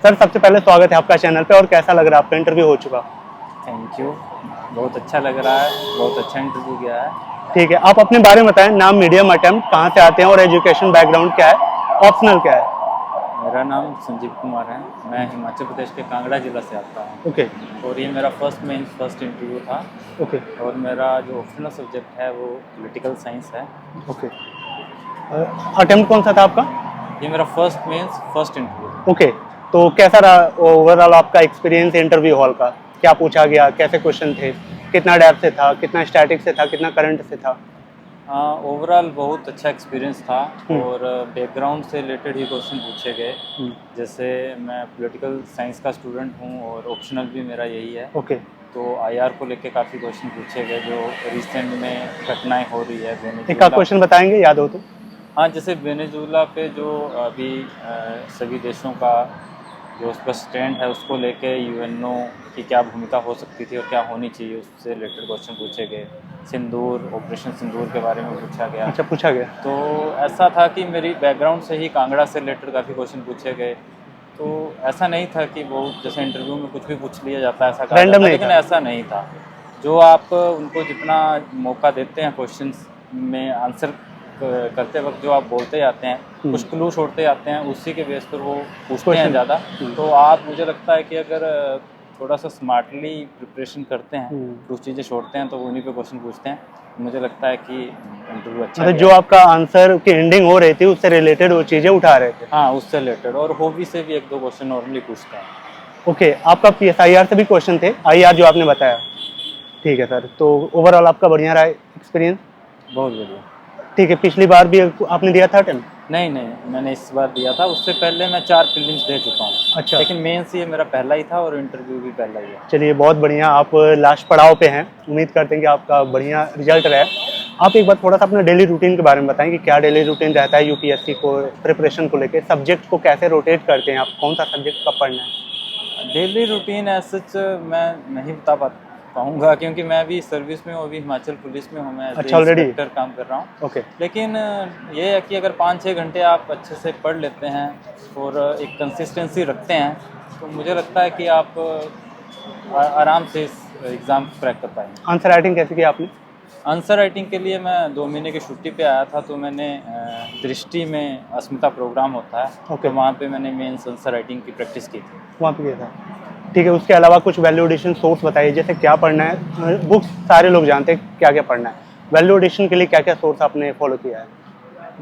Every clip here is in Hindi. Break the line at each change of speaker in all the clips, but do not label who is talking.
सर सबसे पहले स्वागत है आपका चैनल पे। और कैसा लग रहा है आपका इंटरव्यू हो चुका?
Thank you. बहुत अच्छा लग रहा है, बहुत अच्छा इंटरव्यू गया है।
ठीक है, आप अपने बारे में बताएं। नाम, मीडियम अटेम्प्ट, कहाँ से आते हैं और एजुकेशन बैकग्राउंड क्या है, ऑप्शनल क्या है?
मेरा नाम संजीव कुमार है। मैं हिमाचल प्रदेश के कांगड़ा जिला से आता हूँ।
ओके
और ये मेरा फर्स्ट इंटरव्यू था।
ओके
और मेरा जो ऑप्शनल सब्जेक्ट है वो पॉलिटिकल साइंस है।
ओके। अटेम्प्ट कौन सा था आपका?
ये मेरा फर्स्ट इंटरव्यू।
ओके, तो कैसा रहा ओवरऑल आपका एक्सपीरियंस इंटरव्यू हॉल का? क्या पूछा गया, कैसे क्वेश्चन थे, कितना डेप्थ से था, कितना स्टैटिक से था, कितना करंट से था?
ओवरऑल बहुत अच्छा एक्सपीरियंस था। और बैकग्राउंड से रिलेटेड ही क्वेश्चन पूछे गए। जैसे मैं पॉलिटिकल साइंस का स्टूडेंट हूँ और ऑप्शनल भी मेरा यही है।
ओके।
तो आईआर को लेके काफ़ी क्वेश्चन पूछे गए जो रिसेंट में घटनाएं हो रही है
एक आध
वेनेजुएला।
क्वेश्चन बताएंगे याद हो तो?
हाँ, जैसे वेनेजुएला पे जो अभी सभी देशों का जो उसका स्टैंड है उसको लेके यूएनओ की क्या भूमिका हो सकती थी और क्या होनी चाहिए, उससे रिलेटेड क्वेश्चन पूछे गए। सिंदूर, ऑपरेशन सिंदूर के बारे में पूछा गया।
अच्छा, पूछा गया।
तो ऐसा था कि मेरी बैकग्राउंड से ही कांगड़ा से रिलेटेड काफ़ी क्वेश्चन पूछे गए। तो ऐसा नहीं था कि बहुत जैसे इंटरव्यू में कुछ भी पूछ लिया जाता है, ऐसा कहा
Random
जाता है,
नहीं
लेकिन
था।
ऐसा नहीं था। जो आप उनको जितना मौका देते हैं क्वेश्चंस में आंसर करते वक्त जो आप बोलते जाते हैं, कुछ क्लू छोड़ते जाते हैं, उसी के बेस पर वो पूछते हैं ज़्यादा। तो आप, मुझे लगता है कि अगर थोड़ा सा स्मार्टली प्रिपरेशन करते हैं, कुछ चीज़ें छोड़ते हैं, तो उन्हीं पे क्वेश्चन पूछते हैं। मुझे लगता है कि इंटरव्यू अच्छा
मतलब
गया।
जो आपका आंसर की एंडिंग हो रही थी उससे रिलेटेड वो चीजें उठा रहे थे?
हाँ, उससे रिलेटेड और हॉबी से भी एक दो क्वेश्चन नॉर्मली पूछते हैं।
ओके, आपका पीएसआईआर से भी क्वेश्चन थे, आईआर जो आपने बताया। ठीक है सर, तो ओवरऑल आपका बढ़िया रहा एक्सपीरियंस?
बहुत बढ़िया।
ठीक है, पिछली बार भी आपने दिया था अटेम्प्ट?
नहीं, मैंने इस बार दिया था। उससे पहले मैं 4 प्रीलिम्स दे चुका हूँ।
अच्छा।
लेकिन मेंस ये मेरा पहला ही था और इंटरव्यू भी पहला ही है।
चलिए, बहुत बढ़िया। आप लास्ट पड़ाव पे हैं, उम्मीद करते हैं कि आपका बढ़िया रिजल्ट रहे। आप एक बार थोड़ा सा अपना डेली रूटीन के बारे में बताएं कि क्या डेली रूटीन रहता है यूपीएससी को प्रिपरेशन को लेके, सब्जेक्ट को कैसे रोटेट करते हैं आप, कौन सा सब्जेक्ट कब पढ़ना है?
डेली रूटीन सच मैं नहीं बता पाऊँगा क्योंकि मैं अभी सर्विस में हूँ, अभी हिमाचल पुलिस में हूँ। मैं
अच्छा, ऑलरेडी
इंस्पेक्टर काम कर रहा हूँ।
ओके।
लेकिन ये है कि अगर 5-6 घंटे आप अच्छे से पढ़ लेते हैं और एक कंसिस्टेंसी रखते हैं, तो मुझे लगता है कि आप आराम से इस एग्ज़ाम क्रैक कर पाएंगे।
आंसर राइटिंग कैसे किया आपने?
आंसर राइटिंग के लिए मैं 2 महीने की छुट्टी पे आया था, तो मैंने दृष्टि में अस्मिता प्रोग्राम होता है।
ओके।
तो वहाँ पे मैंने मेंस आंसर राइटिंग की प्रैक्टिस की थी।
वहाँ पे किया था। ठीक है, उसके अलावा कुछ वैल्यू एडिशन सोर्स बताइए, जैसे क्या पढ़ना है। बुक्स सारे लोग जानते हैं क्या क्या पढ़ना है, वैल्यू एडिशन के लिए क्या क्या सोर्स आपने फॉलो किया है?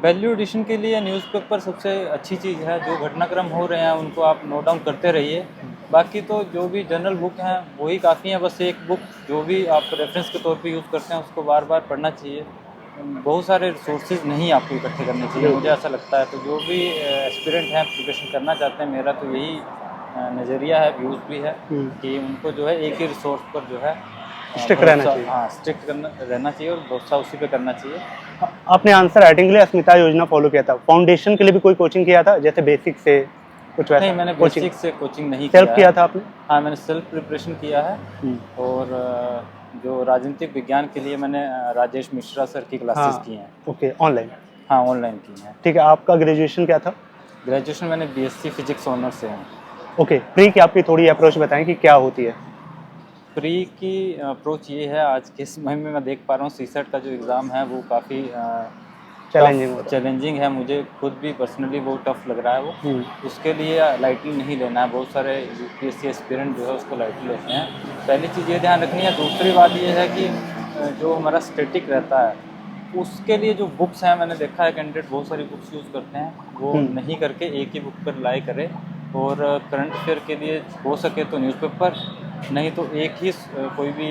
वैल्यू एडिशन के लिए न्यूज़पेपर सबसे अच्छी चीज़ है। जो घटनाक्रम हो रहे हैं उनको आप नोट डाउन करते रहिए। बाकी तो जो भी जनरल बुक हैं वही काफ़ी हैं। बस एक बुक जो भी आप रेफरेंस के तौर पे यूज़ करते हैं उसको बार बार पढ़ना चाहिए। बहुत सारे रिसोर्सेज नहीं आपको इकट्ठे करने चाहिए, मुझे ऐसा लगता है। तो जो भी एस्पिरेंट हैं, प्रिपरेशन करना चाहते हैं, मेरा तो यही नज़रिया है, व्यूज़ भी है कि उनको जो है एक ही रिसोर्स पर जो है
स्टिक रहना चाहिए।
हाँ, स्ट्रिक्ट रहना चाहिए और भरोसा उसी पे करना चाहिए।
आपने आंसर राइटिंग के लिए अस्मिता योजना फॉलो किया था, फाउंडेशन के लिए भी कोई कोचिंग किया था, जैसे बेसिक से कुछ वैसा?
नहीं, मैंने बेसिक से कोचिंग नहीं
सेल्फ किया था आपने?
हाँ, मैंने सेल्फ प्रिपरेशन किया है। और जो राजनीतिक विज्ञान के लिए मैंने राजेश मिश्रा सर की क्लासेस की हैं।
Okay, online?
हाँ, ऑनलाइन की हैं।
ठीक है, आपका ग्रेजुएशन क्या था?
ग्रेजुएशन मैंने बीएससी फिजिक्स ऑनर से है।
ओके, प्री की आपकी थोड़ी अप्रोच बताएं कि क्या होती है?
प्री की अप्रोच ये है, आज के समय में मैं देख पा रहा हूँ सीसेट का जो एग्ज़ाम है वो काफ़ी चैलेंजिंग है। मुझे खुद भी पर्सनली बहुत टफ लग रहा है वो। उसके लिए लाइटली नहीं लेना है। बहुत सारे यूपीएससी एस्पिरेंट जो है उसको लाइटली लेते हैं। पहली चीज़ ये ध्यान रखनी है। दूसरी बात ये है कि जो हमारा स्टैटिक रहता है उसके लिए जो बुक्स हैं, मैंने देखा है कैंडिडेट बहुत सारी बुक्स यूज़ करते हैं, वो नहीं करके एक ही बुक पर रिलाई करें। और करंट अफेयर के लिए हो सके तो न्यूज़पेपर, नहीं तो एक ही कोई भी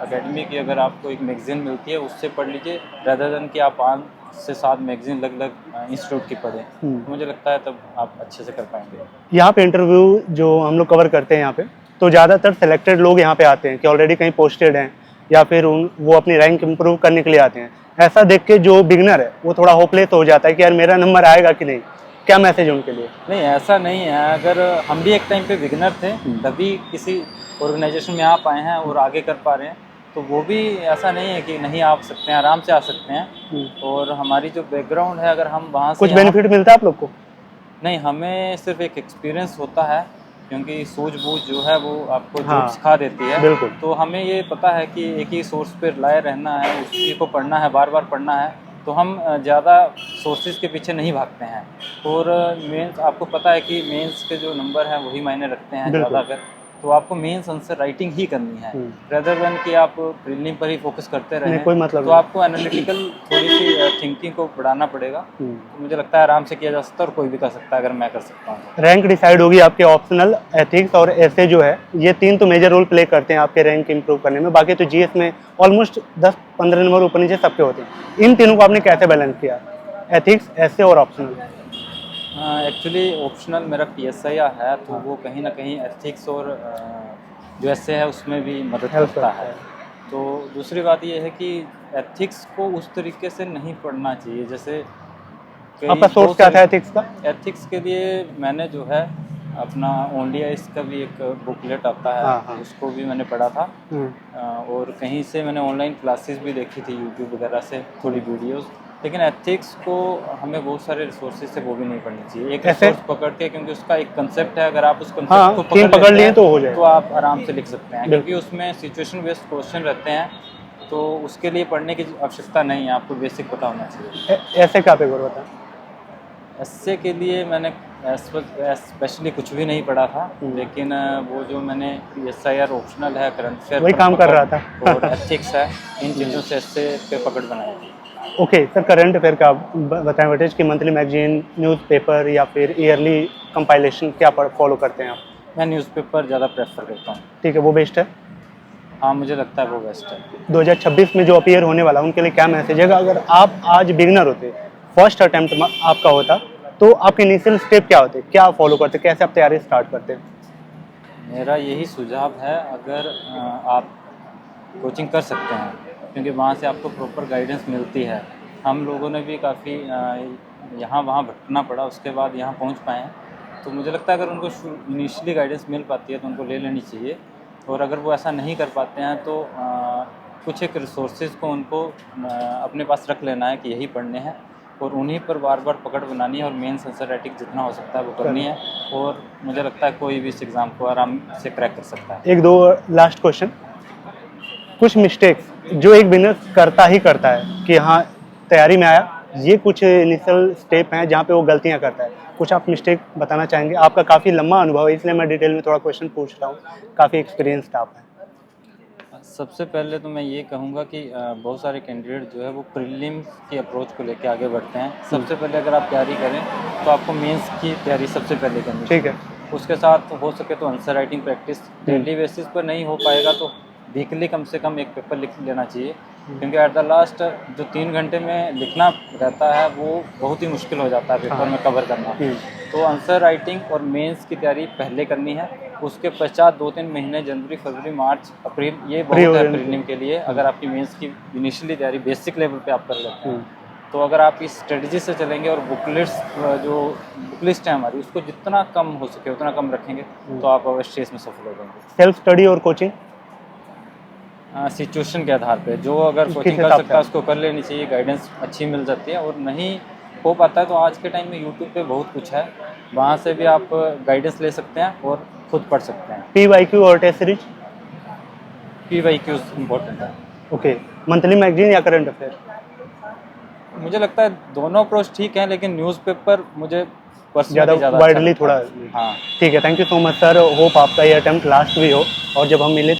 एकेडमी की अगर आपको एक मैगज़ीन मिलती है उससे पढ़ लीजिए, रादर देन कि आप 5 से 7 मैगज़ीन अलग इंस्टीट्यूट की पढ़ें। मुझे लगता है तब आप अच्छे से कर पाएंगे।
यहाँ पे इंटरव्यू जो हम लोग कवर करते हैं यहाँ पे, तो ज़्यादातर सेलेक्टेड लोग यहाँ पे आते हैं कि ऑलरेडी कहीं पोस्टेड हैं या फिर वो अपनी रैंक इम्प्रूव करने के लिए आते हैं। ऐसा देख के जो बिगनर है वो थोड़ा होपलेस हो जाता है कि यार मेरा नंबर आएगा कि नहीं। क्या मैसेज उनके लिए?
नहीं, ऐसा नहीं है। अगर हम भी एक टाइम पे बिगनर थे, तभी किसी ऑर्गेनाइजेशन में आ पाए हैं और आगे कर पा रहे हैं, तो वो भी ऐसा नहीं है कि नहीं आ सकते हैं, आराम से आ सकते हैं। और हमारी जो बैकग्राउंड है, अगर हम वहाँ से
कुछ बेनिफिट मिलता है आप लोग को?
नहीं, हमें सिर्फ एक एक्सपीरियंस होता है, क्योंकि सूझबूझ जो है वो आपको
हाँ,
जो सिखा देती है।
बिल्कुल।
तो हमें ये पता है कि एक ही सोर्स पे रिलाय रहना है, उसी को पढ़ना है, बार बार पढ़ना है। तो हम ज़्यादा सोर्सेज के पीछे नहीं भागते हैं। और मेंस आपको पता है कि मेंस के जो नंबर हैं वही मायने रखते हैं
बिल्कुल।
ज़्यादातर। तो आपको मेंस आंसर राइटिंग ही करनी है, रेदर देन कि आप प्रीलिम पर ही फोकस करते
नहीं,
रहें।
कोई मतलब
तो
नहीं।
आपको एनालिटिकल थोड़ी सी थिंकिंग को बढ़ाना पड़ेगा। तो मुझे लगता है आराम से किया जा सकता है और कोई भी कर सकता है, अगर मैं कर सकता हूँ तो।
रैंक डिसाइड होगी आपके ऑप्शनल, एथिक्स और ऐसे जो है, ये 3 तो मेजर रोल प्ले करते हैं आपके रैंक इंप्रूव करने में। बाकी तो जीएस में ऑलमोस्ट 10-15 नंबर ऊपर नीचे सबके होते हैं। इन तीनों को आपने कैसे बैलेंस किया, एथिक्स, ऐसे और ऑप्शनल?
एक्चुअली ऑप्शनल मेरा PSI है, तो वो कहीं ना कहीं एथिक्स और जो ऐसे है उसमें भी मदद
हेल्प
करता
करता
है। तो दूसरी बात ये है कि एथिक्स को उस तरीके से नहीं पढ़ना चाहिए, जैसे
आपका सोर्स क्या था एथिक्स का?
एथिक्स के लिए मैंने जो है अपना ONDIS का भी एक बुकलेट आता है,
हाँ, हाँ।
उसको भी मैंने पढ़ा था। और कहीं से मैंने ऑनलाइन क्लासेस भी देखी थी, यूट्यूब वगैरह से थोड़ी वीडियोस। लेकिन एथिक्स को हमें बहुत सारे रिसोर्सेज से वो भी नहीं पढ़नी चाहिए, एक
ऐसे?
रिसोर्स पकड़ के, क्योंकि उसका एक कंसेप्ट है। अगर आप उस
हाँ,
कंसेप्ट को
थीम पकड़
लेते
लिए
हैं,
तो हो जाएगा।
तो आप आराम से लिख सकते हैं, क्योंकि उसमें सिचुएशन बेस्ड क्वेश्चन रहते हैं। तो उसके लिए पढ़ने की आवश्यकता नहीं है, आपको बेसिक पता होना चाहिए।
ऐसे क्या पेपर बता?
एस्से के लिए मैंने स्पेशली कुछ भी नहीं पढ़ा था, लेकिन वो जो मैंने PSI ऑप्शनल है, करंट अफेयर
वही काम कर रहा था।
और एथिक्स है, इन चीज़ों से एस्से पे पकड़ बनाई थी।
ओके सर, करंट अफेयर का बताएं वेटेज की मंथली मैगजीन, न्यूज़पेपर या फिर ईयरली कंपाइलेशन, क्या फॉलो करते हैं आप?
मैं न्यूज़पेपर ज़्यादा प्रेफर करता हूँ।
ठीक है, वो बेस्ट है।
हाँ, मुझे लगता है वो बेस्ट है।
2026 में जो अपीयर होने वाला उनके लिए क्या मैसेज है? अगर आप आज बिगनर होते, फर्स्ट अटेम्प्ट आपका होता, तो आपके इनिशियल स्टेप क्या होते, क्या आप फॉलो करते, कैसे आप तैयारी स्टार्ट करते?
मेरा यही सुझाव है, अगर आप कोचिंग कर सकते हैं, क्योंकि वहाँ से आपको प्रॉपर गाइडेंस मिलती है। हम लोगों ने भी काफ़ी यहाँ वहाँ भटकना पड़ा, उसके बाद यहाँ पहुँच पाए हैं। तो मुझे लगता है अगर उनको इनिशियली गाइडेंस मिल पाती है तो उनको ले लेनी चाहिए। और अगर वो ऐसा नहीं कर पाते हैं तो कुछ एक रिसोर्सेज को उनको अपने पास रख लेना है कि यही पढ़ने हैं, और उन्हीं पर बार बार पकड़ बनानी है, और मेन आंसर राइटिंग जितना हो सकता है वो करनी है। और मुझे लगता है कोई भी इस एग्ज़ाम को आराम से क्रैक कर सकता है।
एक दो लास्ट क्वेश्चन, कुछ मिस्टेक्स जो एक बिगनर करता ही करता है कि हाँ तैयारी में आया, ये कुछ इनिशियल स्टेप हैं जहाँ पे वो गलतियाँ करता है, कुछ आप मिस्टेक बताना चाहेंगे? आपका काफ़ी लंबा अनुभव है, इसलिए मैं डिटेल में थोड़ा क्वेश्चन पूछ रहा हूँ, काफ़ी एक्सपीरियंस्ड आप हैं।
सबसे पहले तो मैं ये कहूँगा कि बहुत सारे कैंडिडेट जो है वो प्रीलिम्स की अप्रोच को लेकर आगे बढ़ते हैं। सबसे पहले अगर आप तैयारी करें तो आपको मेंस की तैयारी सबसे पहले करनी
ठीक है।
उसके साथ हो सके तो answer writing practice daily basis पर नहीं हो पाएगा तो वीकली कम से कम एक पेपर लिख लेना चाहिए, क्योंकि एट द लास्ट जो 3 घंटे में लिखना रहता है वो बहुत ही मुश्किल हो जाता है पेपर में कवर करना। तो आंसर राइटिंग और मेंस की तैयारी पहले करनी है। उसके पश्चात 2-3 महीने जनवरी, फरवरी, मार्च, अप्रैल ये बहुत है प्रीलिम के लिए। अगर आपकी मेंस की इनिशियली तैयारी बेसिक लेवल पे आप कर लेते हैं तो अगर आप इस स्ट्रेटजी से चलेंगे और बुकलिस्ट जो बुकलिस्ट है हमारी उसको जितना कम हो सके उतना कम रखेंगे तो आप अवश्य इसमें सफल हो जाएंगे।
सेल्फ स्टडी और कोचिंग
सिचुएशन के आधार पे जो अगर कोचिंग कर सकता है उसको कर लेनी चाहिए, गाइडेंस अच्छी मिल जाती है। और नहीं हो पाता है तो आज के टाइम में यूट्यूब पे बहुत कुछ है, वहाँ से भी आप गाइडेंस ले सकते हैं और खुद पढ़ सकते हैं।
PYQ और टेस्ट सीरीज?
PYQ इम्पोर्टेंट है।
ओके, मंथली मैगजीन या करंट अफेयर?
मुझे लगता है दोनों अप्रोच ठीक है, लेकिन न्यूज़पेपर मुझे
ज़्यादा वाइडली थोड़ा।
हाँ
ठीक है, thank you so much sir, hope आपका ये अटेम्प्ट लास्ट भी हो और जब हम मिले